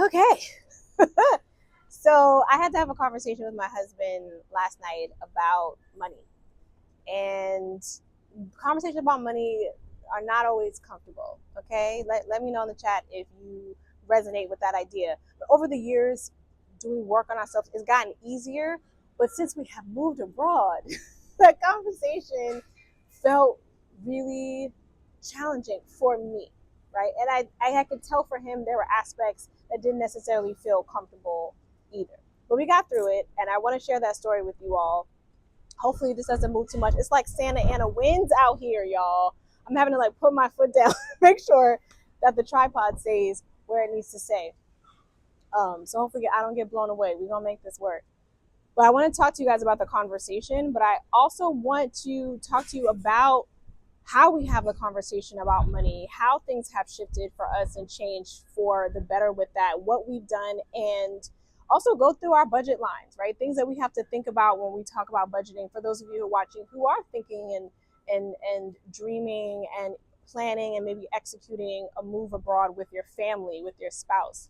Okay. So I had to have a conversation with my husband last night about money. And conversations about money are not always comfortable. Okay. Let me know in the chat if you resonate with that idea. But over the years, doing work on ourselves has gotten easier. But since we have moved abroad, that conversation felt really challenging for me, right? And I could tell for him there were aspects that didn't necessarily feel comfortable either. But we got through it, and I want to share that story with you all. Hopefully, this doesn't move too much. It's like Santa Ana winds out here, y'all. I'm having to like put my foot down, make sure that the tripod stays where it needs to stay. So hopefully, I don't get blown away. We're gonna make this work. But I want to talk to you guys about the conversation, but I also want to talk to you about how we have a conversation about money, how things have shifted for us and changed for the better with that, what we've done, and also go through our budget lines, right? Things that we have to think about when we talk about budgeting. For those of you who are watching who are thinking and dreaming and planning and maybe executing a move abroad with your family, with your spouse.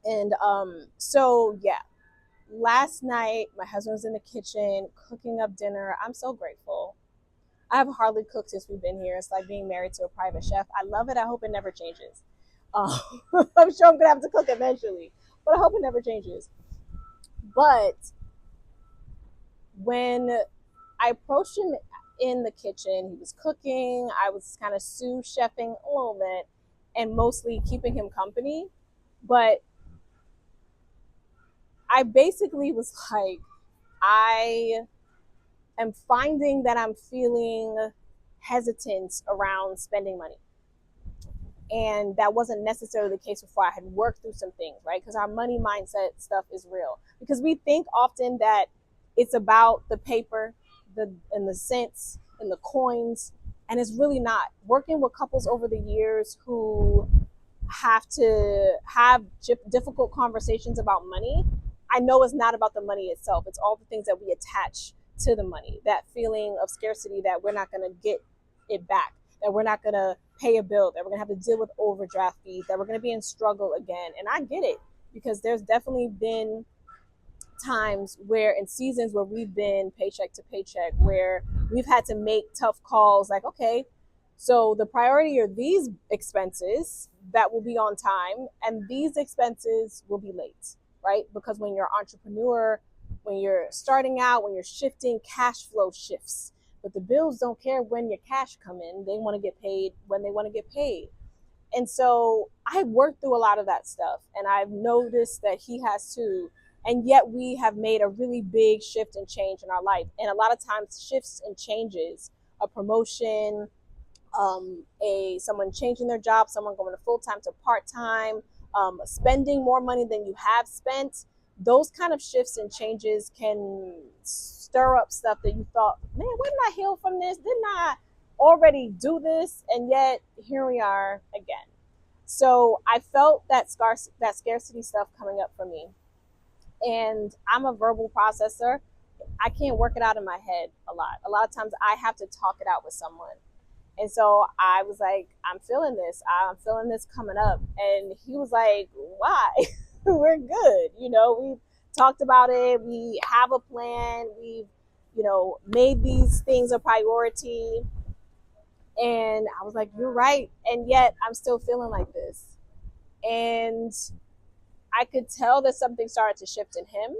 And so yeah, last night my husband was in the kitchen cooking up dinner. I'm so grateful. I have hardly cooked since we've been here. It's like being married to a private chef. I love it. I hope it never changes. Um, I'm sure I'm gonna have to cook eventually, but I hope it never changes. But when I approached him in the kitchen, he was cooking. I was kind of sous chefing a little bit and mostly keeping him company. But I basically was like, I am finding that I'm feeling hesitant around spending money. And that wasn't necessarily the case before I had worked through some things, right? Because our money mindset stuff is real. Because we think often that it's about the paper, and the cents and the coins, and it's really not. Working with couples over the years who have to have difficult conversations about money, I know it's not about the money itself. It's all the things that we attach to the money, that feeling of scarcity that we're not going to get it back, that we're not going to pay a bill, that we're going to have to deal with overdraft fees, that we're going to be in struggle again. And I get it, because there's definitely been times where in seasons where we've been paycheck to paycheck, where we've had to make tough calls like, okay, so the priority are these expenses that will be on time, and these expenses will be late, right? Because when you're an entrepreneur, when you're starting out, when you're shifting, cash flow shifts. But the bills don't care when your cash come in. They want to get paid when they want to get paid. And so I worked through a lot of that stuff, and I've noticed that he has too. And yet we have made a really big shift and change in our life. And a lot of times shifts and changes, a promotion, someone changing their job, someone going to full-time to part-time, spending more money than you have spent, those kind of shifts and changes can stir up stuff that you thought, man, why didn't I heal from this? Didn't I already do this? And yet here we are again. So I felt that scarcity stuff coming up for me. And I'm a verbal processor. I can't work it out in my head a lot. A lot of times I have to talk it out with someone. And so I was like, I'm feeling this coming up. And he was like, why? We're good. We've talked about it. We have a plan. We've, made these things a priority. And I was like, you're right. And yet I'm still feeling like this. And I could tell that something started to shift in him,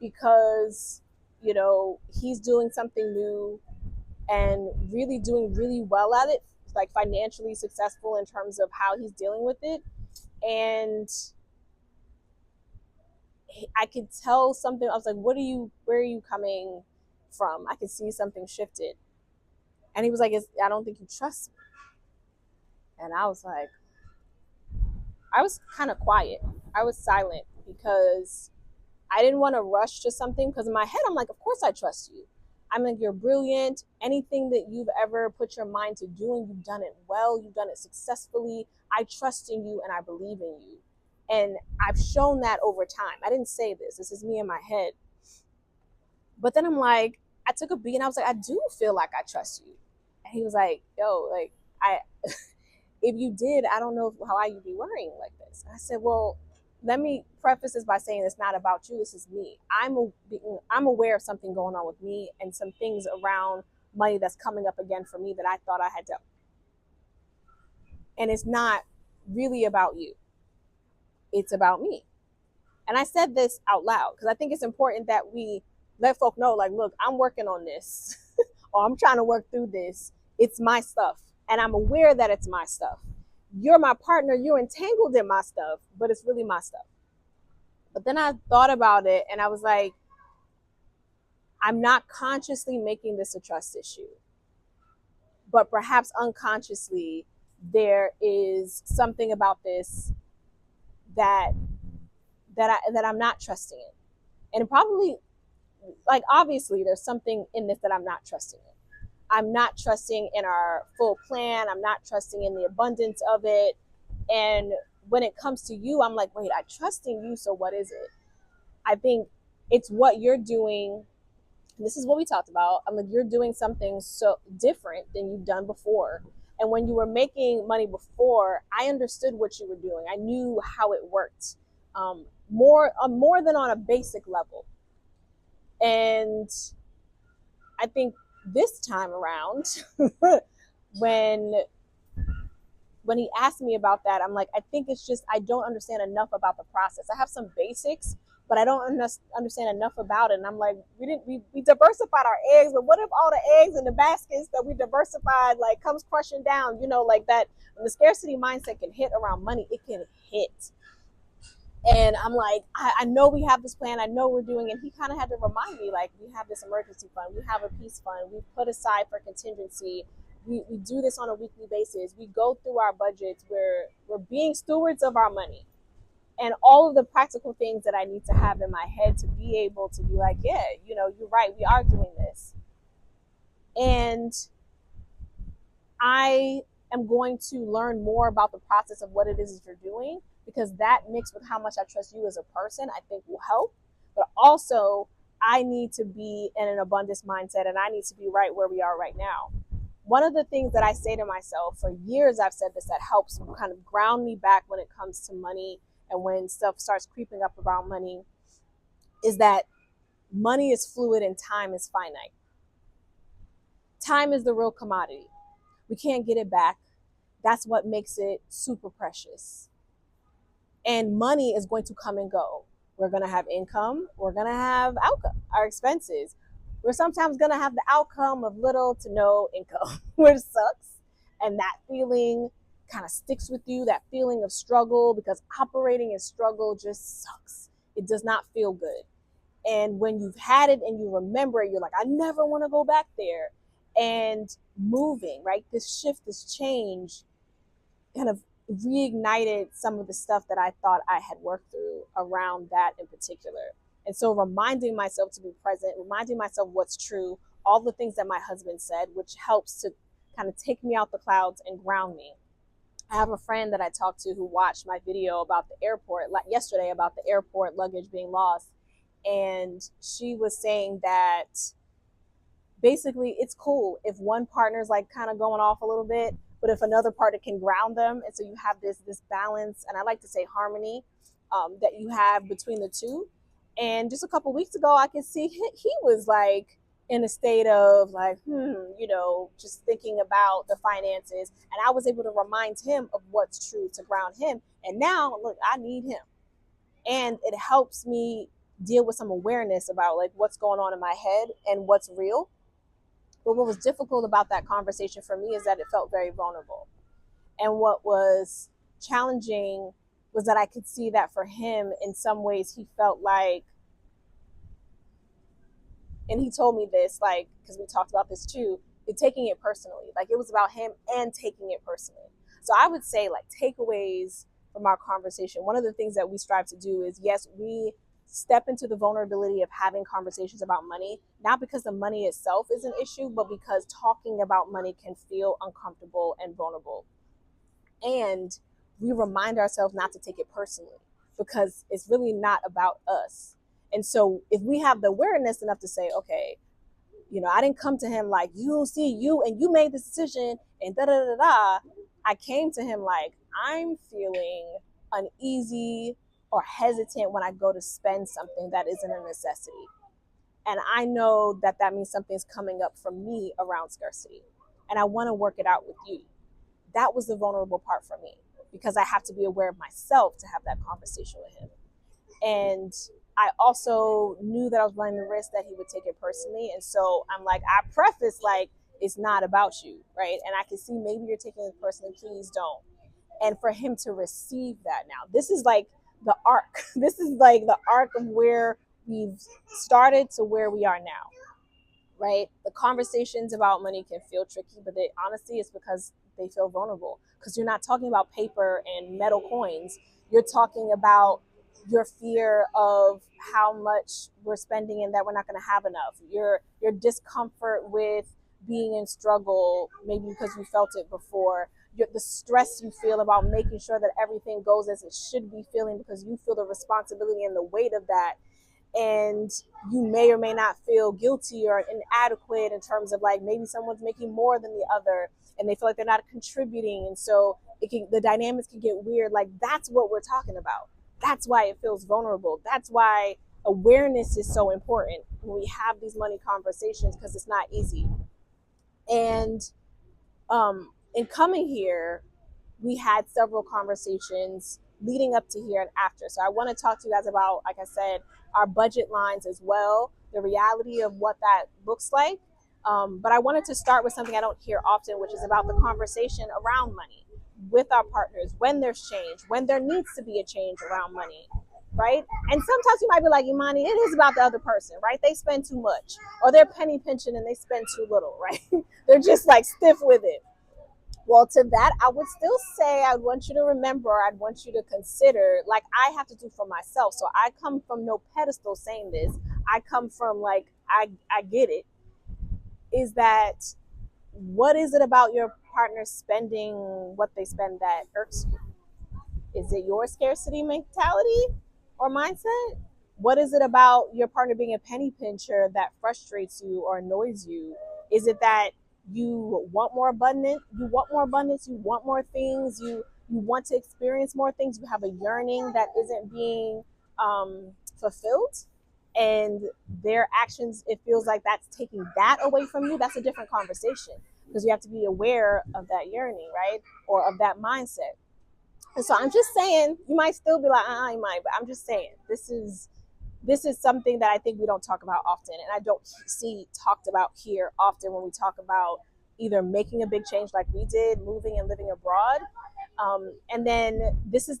because, he's doing something new and really doing really well at it, like financially successful in terms of how he's dealing with it. And I could tell something. I was like, where are you coming from? I could see something shifted. And he was like, I don't think you trust me. And I was like, I was kind of quiet. I was silent because I didn't want to rush to something, because in my head, I'm like, of course I trust you. I'm like, you're brilliant. Anything that you've ever put your mind to doing, you've done it well. You've done it successfully. I trust in you and I believe in you. And I've shown that over time. I didn't say this. This is me in my head. But then I'm like, I took a beat and I was like, I do feel like I trust you. And he was like, yo, if you did, I don't know how you'd be worrying like this. And I said, well, let me preface this by saying it's not about you. This is me. I'm aware of something going on with me and some things around money that's coming up again for me that I thought I had to. And it's not really about you. It's about me. And I said this out loud because I think it's important that we let folk know, like, look, I'm working on this or I'm trying to work through this. It's my stuff. And I'm aware that it's my stuff. You're my partner. You're entangled in my stuff, but it's really my stuff. But then I thought about it and I was like, I'm not consciously making this a trust issue, but perhaps unconsciously there is something about this that I'm not trusting in. And probably, like, obviously there's something in this that I'm not trusting in. I'm not trusting in our full plan. I'm not trusting in the abundance of it. And when it comes to you, I'm like, wait, I trust in you. So what is it? I think it's what you're doing. This is what we talked about. I'm like, you're doing something so different than you've done before. And when you were making money before, I understood what you were doing. I knew how it worked, more than on a basic level. And I think this time around, when he asked me about that, I'm like, I think it's just I don't understand enough about the process. I have some basics, but I don't understand enough about it. And I'm like, we diversified our eggs, but what if all the eggs in the baskets that we diversified like comes crushing down? You know, like that. When the scarcity mindset can hit around money, it can hit. And I'm like, I know we have this plan. I know we're doing it. And he kind of had to remind me, like, we have this emergency fund. We have a peace fund. We put aside for contingency. We do this on a weekly basis. We go through our budgets. We're being stewards of our money. And all of the practical things that I need to have in my head to be able to be like, yeah, you know, you're right. We are doing this. And I am going to learn more about the process of what it is that you're doing, because that mixed with how much I trust you as a person, I think will help. But also, I need to be in an abundance mindset, and I need to be right where we are right now. One of the things that I say to myself, for years I've said this, that helps kind of ground me back when it comes to money and when stuff starts creeping up about money, is that money is fluid and time is finite. Time is the real commodity. We can't get it back. That's what makes it super precious. And money is going to come and go. We're going to have income. We're going to have outcome, our expenses. We're sometimes going to have the outcome of little to no income, which sucks. And that feeling kind of sticks with you, that feeling of struggle, because operating in struggle just sucks. It does not feel good. And when you've had it and you remember it, you're like, I never want to go back there. And moving, right? This shift, this change kind of reignited some of the stuff that I thought I had worked through around that in particular. And so reminding myself to be present, reminding myself what's true, all the things that my husband said, which helps to kind of take me out the clouds and ground me. I have a friend that I talked to who watched my video about the airport yesterday, about the airport luggage being lost. And she was saying that basically it's cool if one partner's like kind of going off a little bit, but if another partner can ground them, and so you have this balance, and I like to say harmony, that you have between the two. And just a couple weeks ago, I could see he was like in a state of like, you know, just thinking about the finances, and I was able to remind him of what's true to ground him. And now, look, I need him, and it helps me deal with some awareness about like what's going on in my head and what's real. But what was difficult about that conversation for me is that it felt very vulnerable. And what was challenging was that I could see that for him, in some ways, he felt like, and he told me this, like, because we talked about this too, taking it personally. Like, it was about him and taking it personally. So I would say, like, takeaways from our conversation. One of the things that we strive to do is, yes, we step into the vulnerability of having conversations about money, not because the money itself is an issue, but because talking about money can feel uncomfortable and vulnerable. And we remind ourselves not to take it personally, because it's really not about us. And so if we have the awareness enough to say, okay, you know, I didn't come to him like, you see, you and you made this decision and da da da da. I came to him like, I'm feeling uneasy or hesitant when I go to spend something that isn't a necessity. And I know that that means something's coming up for me around scarcity. And I want to work it out with you. That was the vulnerable part for me because I have to be aware of myself to have that conversation with him. And I also knew that I was running the risk that he would take it personally. And so I'm like, I preface like, it's not about you, right? And I can see maybe you're taking it personally, please don't. And for him to receive that now, this is like the arc. This is like the arc of where we've started to where we are now, right? The conversations about money can feel tricky, but they honestly it's because they feel vulnerable because you're not talking about paper and metal coins. You're talking about your fear of how much we're spending and that we're not going to have enough. Your discomfort with being in struggle, maybe because you felt it before. The stress you feel about making sure that everything goes as it should be feeling because you feel the responsibility and the weight of that, and you may or may not feel guilty or inadequate in terms of like maybe someone's making more than the other and they feel like they're not contributing, and so the dynamics can get weird. Like that's what we're talking about. That's why it feels vulnerable. That's why awareness is so important when we have these money conversations, because it's not easy. And in coming here, we had several conversations leading up to here and after. So I want to talk to you guys about, like I said, our budget lines as well, the reality of what that looks like. But I wanted to start with something I don't hear often, which is about the conversation around money with our partners when there's change, when there needs to be a change around money, right? And sometimes you might be like, Imani, it is about the other person, right? They spend too much, or they're penny pinching and they spend too little, right? They're just like stiff with it. Well, to that, I would still say I want you to remember, I'd want you to consider, like I have to do for myself. So I come from no pedestal saying this. I come from like, I get it. Is that what is it about your partner spending what they spend that irks you? Is it your scarcity mentality or mindset? What is it about your partner being a penny pincher that frustrates you or annoys you? Is it that you want more abundance? You want more abundance. You want more things. You want to experience more things. You have a yearning that isn't being fulfilled, and their actions, it feels like that's taking that away from you. That's a different conversation because you have to be aware of that yearning, right, or of that mindset. And so I'm just saying, you might still be like, you might, but I'm just saying, this is something that I think we don't talk about often, and I don't see talked about here often when we talk about either making a big change like we did, moving and living abroad, and then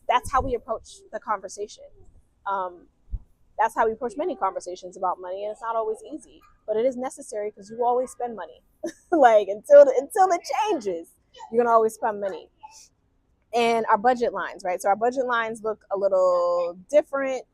that's how we approach the conversation. Um, that's how we approach many conversations about money, and it's not always easy, but it is necessary because you always spend money. Like until it changes, you're gonna always spend money. And our budget lines, right? So our budget lines look a little different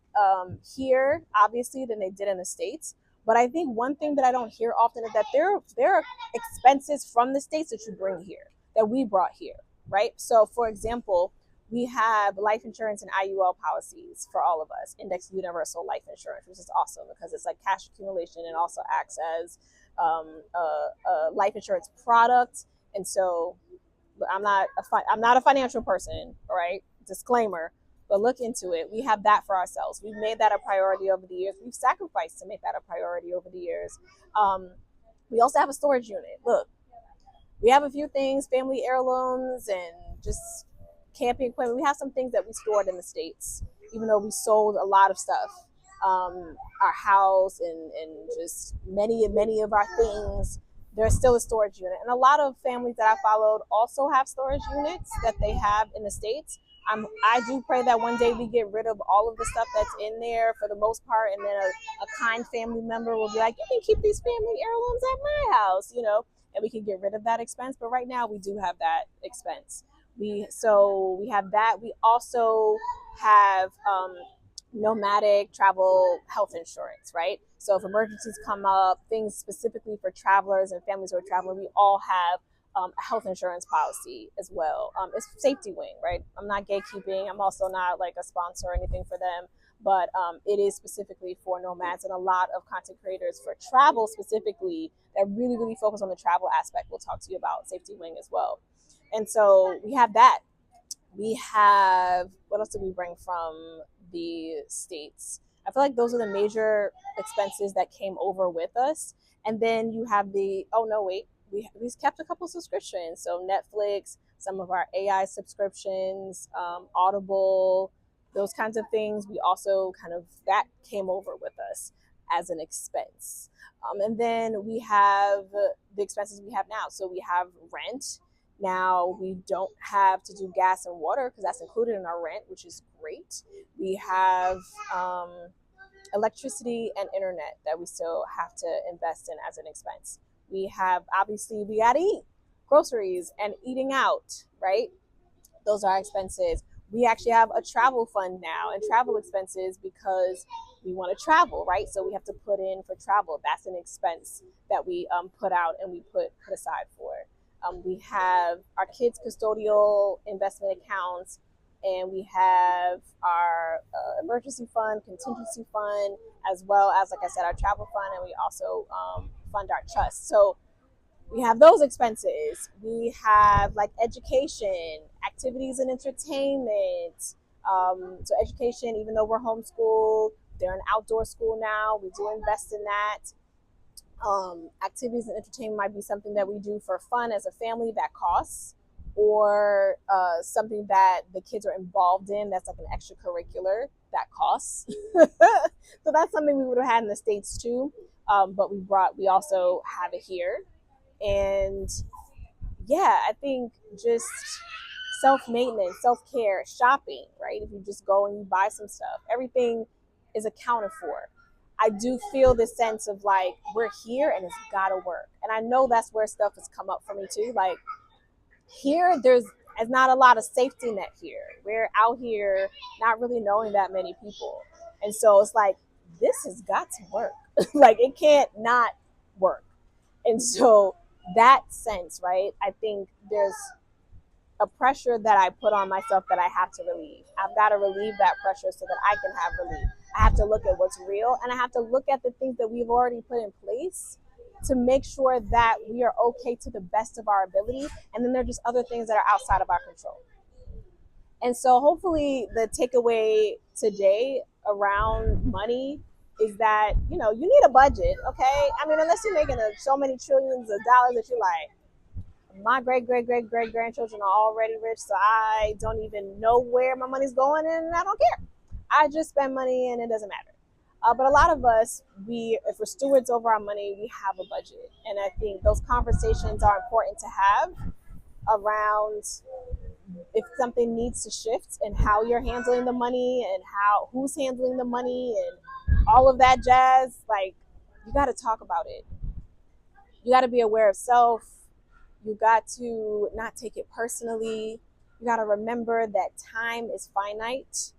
here, obviously, than they did in the States. But I think one thing that I don't hear often is that there are expenses from the States that you bring here, that we brought here, right? So, for example, we have life insurance and IUL policies for all of us, indexed universal life insurance, which is awesome because it's like cash accumulation and also acts as a life insurance product. And so I'm not a financial person, right? Disclaimer, but look into it. We have that for ourselves. We've made that a priority over the years. We've sacrificed to make that a priority over the years. We also have a storage unit. Look, we have a few things, family heirlooms and just camping equipment. We have some things that we stored in the States, even though we sold a lot of stuff. Our house and just many of our things, there's still a storage unit. And a lot of families that I followed also have storage units that they have in the States. I do pray that one day we get rid of all of the stuff that's in there for the most part, and then a kind family member will be like, you can keep these family heirlooms at my house, and we can get rid of that expense. But right now we do have that expense. We have that. We also have nomadic travel health insurance, right? So if emergencies come up, things specifically for travelers and families who are traveling, we all have a health insurance policy as well. It's Safety Wing, right? I'm not gatekeeping. I'm also not like a sponsor or anything for them, but it is specifically for nomads, and a lot of content creators for travel specifically that really, really focus on the travel aspect. We'll talk to you about Safety Wing as well. And so we have that. We have, what else did we bring from the States? I feel like those are the major expenses that came over with us. And then you have the, oh no, wait, we kept a couple subscriptions. So Netflix, some of our AI subscriptions, Audible, those kinds of things. We also kind of, that came over with us as an expense. And then we have the expenses we have now. So we have rent. Now we don't have to do gas and water because that's included in our rent, which is great. We have um, electricity and internet that we still have to invest in as an expense. We have, obviously, we got to eat groceries and eating out, right? Those are expenses. We actually have a travel fund now and travel expenses because we want to travel, right? So we have to put in for travel. That's an expense that we put out and we put aside for. We have our kids' custodial investment accounts, and we have our emergency fund, contingency fund, as well as, like I said, our travel fund, and we also fund our trust. So we have those expenses. We have like education, activities and entertainment. So education, even though we're homeschooled, they're an outdoor school now. We do invest in that. Activities and entertainment might be something that we do for fun as a family that costs, or something that the kids are involved in that's like an extracurricular that costs. So that's something we would have had in the States too, but we also have it here. And yeah, I think just self maintenance, self care, shopping, right? If you just go and you buy some stuff, everything is accounted for. I do feel this sense of like, we're here and it's gotta work. And I know that's where stuff has come up for me too. Like, here, there's not a lot of safety net here. We're out here not really knowing that many people. And so it's like, this has got to work. Like, it can't not work. And so that sense, right? I think there's a pressure that I put on myself that I have to relieve. I've got to relieve that pressure so that I can have relief. I have to look at what's real, and I have to look at the things that we've already put in place to make sure that we are okay to the best of our ability. And then there are just other things that are outside of our control. And so hopefully the takeaway today around money is that, you need a budget, okay? I mean, unless you're making so many trillions of dollars that you're like, my great great great great grandchildren are already rich, so I don't even know where my money's going, and I don't care. I just spend money and it doesn't matter. But a lot of us, if we're stewards over our money, we have a budget, and I think those conversations are important to have around if something needs to shift and how you're handling the money and who's handling the money and all of that jazz. Like, you got to talk about it. You got to be aware of self. You got to not take it personally. You got to remember that time is finite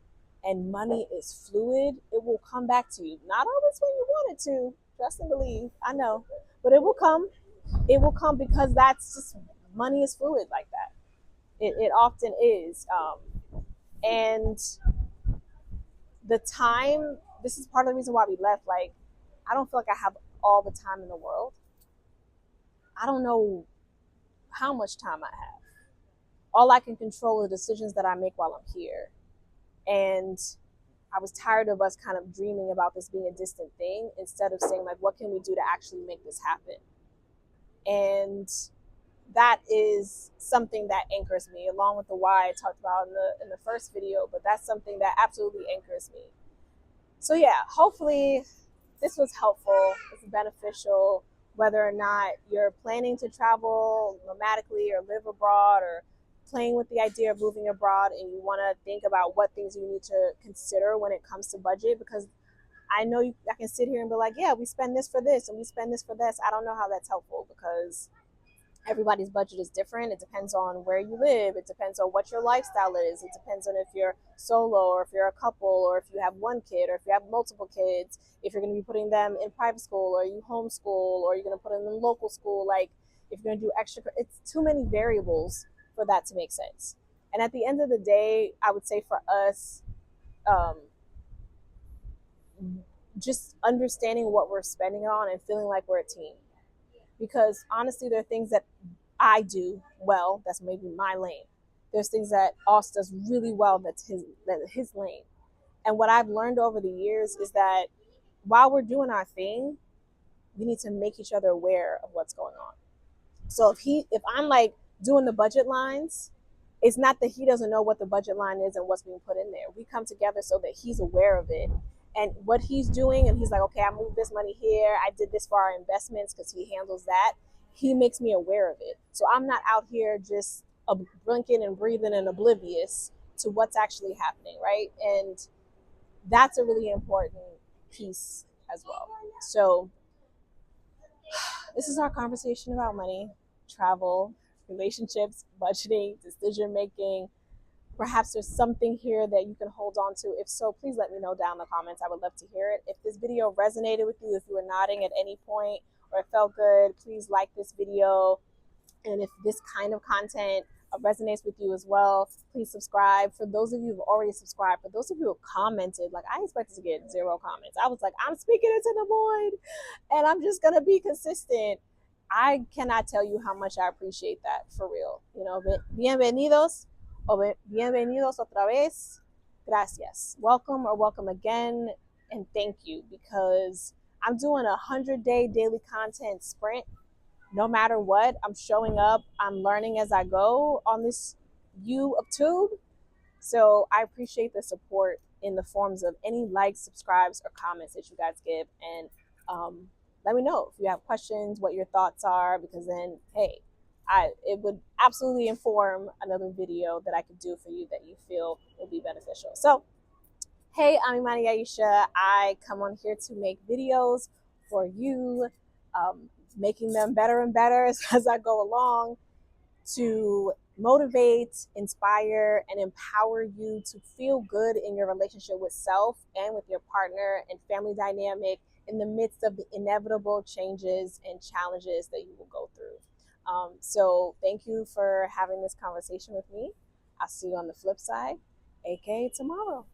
and money is fluid. It will come back to you. Not always when you want it to. Trust and believe. I know. But it will come. It will come because that's just, money is fluid like that. It often is. And the time, this is part of the reason why we left. Like, I don't feel like I have all the time in the world. I don't know how much time I have. All I can control are the decisions that I make while I'm here. And I was tired of us kind of dreaming about this being a distant thing instead of saying, like, what can we do to actually make this happen? And that is something that anchors me, along with the why I talked about in the first video. But that's something that absolutely anchors me. So yeah, hopefully this was helpful. It's beneficial, whether or not you're planning to travel nomadically or live abroad, or playing with the idea of moving abroad and you want to think about what things you need to consider when it comes to budget. Because I know I can sit here and be like, yeah, we spend this for this and we spend this for this. I don't know how that's helpful because everybody's budget is different. It depends on where you live. It depends on what your lifestyle is. It depends on if you're solo or if you're a couple or if you have one kid or if you have multiple kids, if you're going to be putting them in private school or you homeschool or you're going to put them in local school. Like, if you're going to do extra, it's too many variables for that to make sense. And at the end of the day, I would say for us, just understanding what we're spending on and feeling like we're a team. Because honestly, there are things that I do well, that's maybe my lane. There's things that Aus does really well that's his lane. And what I've learned over the years is that while we're doing our thing, we need to make each other aware of what's going on. So if I'm like doing the budget lines, it's not that he doesn't know what the budget line is and what's being put in there. We come together so that he's aware of it and what he's doing, and he's like, okay, I moved this money here. I did this for our investments because he handles that. He makes me aware of it. So I'm not out here just blinking and breathing and oblivious to what's actually happening, right? And that's a really important piece as well. So this is our conversation about money, travel, relationships, budgeting, decision making. Perhaps there's something here that you can hold on to. If so, please let me know down in the comments. I would love to hear it. If this video resonated with you, if you were nodding at any point or it felt good, please like this video. And if this kind of content resonates with you as well, please subscribe. For those of you who've already subscribed, for those of you who have commented, like I expected to get 0 comments. I was like, I'm speaking into the void and I'm just going to be consistent. I cannot tell you how much I appreciate that, for real. You know, bienvenidos o bienvenidos otra vez. Gracias. Welcome or welcome again. And thank you, because I'm doing a 100-day daily content sprint. No matter what, I'm showing up. I'm learning as I go on this YouTube. So I appreciate the support in the forms of any likes, subscribes, or comments that you guys give. And let me know if you have questions, what your thoughts are, because then, hey, it would absolutely inform another video that I could do for you that you feel will be beneficial. So, hey, I'm Imani Aisha. I come on here to make videos for you, making them better and better as I go along, to motivate, inspire, and empower you to feel good in your relationship with self and with your partner and family dynamic in the midst of the inevitable changes and challenges that you will go through. So thank you for having this conversation with me. I'll see you on the flip side, aka tomorrow.